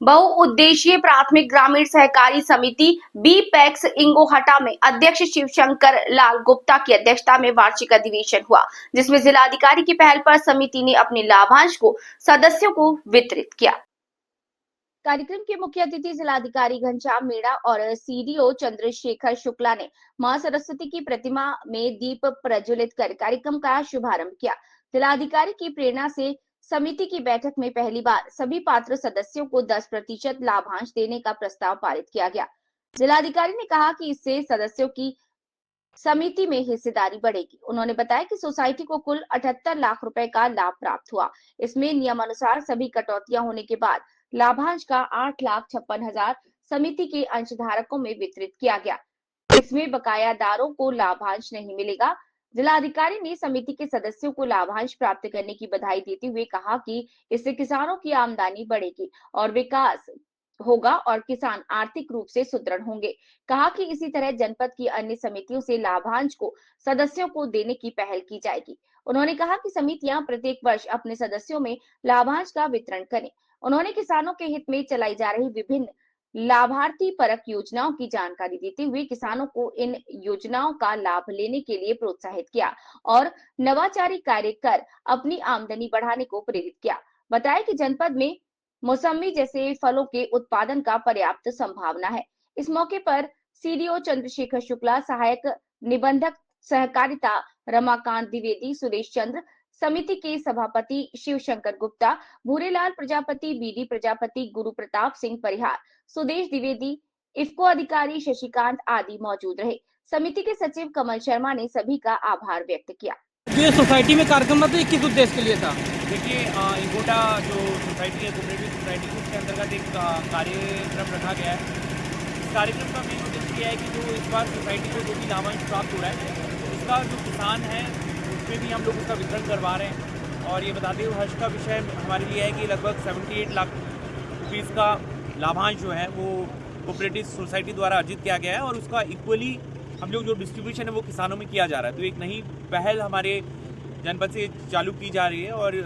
बहुउद्देशीय प्राथमिक ग्रामीण सहकारी समिति बी पैक्स इंगोहटा में अध्यक्ष शिवशंकर लाल गुप्ता की अध्यक्षता में वार्षिक अधिवेशन हुआ, जिसमें जिलाधिकारी की पहल पर समिति ने अपने लाभांश को सदस्यों को वितरित किया। कार्यक्रम के मुख्य अतिथि जिलाधिकारी घनश्याम मीणा और सीडीओ चंद्रशेखर शुक्ला ने मां सरस्वती की प्रतिमा में दीप प्रज्वलित कर कार्यक्रम का शुभारंभ किया। जिलाधिकारी की प्रेरणा से समिति की बैठक में पहली बार सभी पात्र सदस्यों को 10% लाभांश देने का प्रस्ताव पारित किया गया। जिलाधिकारी ने कहा कि इससे सदस्यों की समिति में हिस्सेदारी बढ़ेगी। उन्होंने बताया कि सोसाइटी को कुल 78 लाख रुपए का लाभ प्राप्त हुआ। इसमें नियमानुसार सभी कटौतियां होने के बाद लाभांश का 8,56,000 समिति के अंशधारकों में वितरित किया गया। इसमें बकायादारों को लाभांश नहीं मिलेगा। जिलाधिकारी ने समिति के सदस्यों को लाभांश प्राप्त करने की बधाई देते हुए कहा कि इससे किसानों की आमदनी बढ़ेगी और विकास होगा और किसान आर्थिक रूप से सुदृढ़ होंगे। कहा कि इसी तरह जनपद की अन्य समितियों से लाभांश को सदस्यों को देने की पहल की जाएगी। उन्होंने कहा कि समितियां प्रत्येक वर्ष अपने सदस्यों में लाभांश का वितरण करें। उन्होंने किसानों के हित में चलाई जा रही विभिन्न लाभार्थी परक योजनाओं की जानकारी देते हुए किसानों को इन योजनाओं का लाभ लेने के लिए प्रोत्साहित किया और नवाचारी कार्य कर अपनी आमदनी बढ़ाने को प्रेरित किया। बताया कि जनपद में मौसमी जैसे फलों के उत्पादन का पर्याप्त संभावना है। इस मौके पर सीडीओ चंद्रशेखर शुक्ला, सहायक निबंधक सहकारिता रमाकांत द्विवेदी, सुरेश चंद्र, समिति के सभापति शिवशंकर गुप्ता, भूरेलाल प्रजापति, बीडी प्रजापति, गुरु प्रताप सिंह परिहार, सुदेश द्विवेदी, इफ्को अधिकारी शशिकांत आदि मौजूद रहे। समिति के सचिव कमल शर्मा ने सभी का आभार व्यक्त किया। ये सोसाइटी में कार्यक्रम था, तो किस उद्देश्य के लिए था? देखिए, इंगोटा जो सोसाइटी है, कोऑपरेटिव सोसाइटी, उसके अंतर्गत एक कार्यक्रम रखा गया है। इस कार्यक्रम का मेन उद्देश्य ये है कि जो इस बार सोसाइटी को जो भी लाभांश प्राप्त हो रहा है, उसका जो किसान है उसमें भी हम लोग उसका वितरण करवा रहे हैं। और ये बताते हुए हर्ष का विषय हमारे लिए है कि लगभग 78 लाख रुपीज़ का लाभांश जो है वो कोऑपरेटिव सोसाइटी द्वारा अर्जित किया गया है और उसका इक्वली हम लोग जो डिस्ट्रीब्यूशन है वो किसानों में किया जा रहा है। तो एक नई पहल हमारे जनपद से चालू की जा रही है और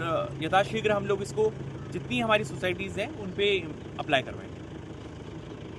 यथाशीघ्र हम लोग इसको जितनी हमारी सोसाइटीज़ हैं उन पे अप्लाई करवाएंगे।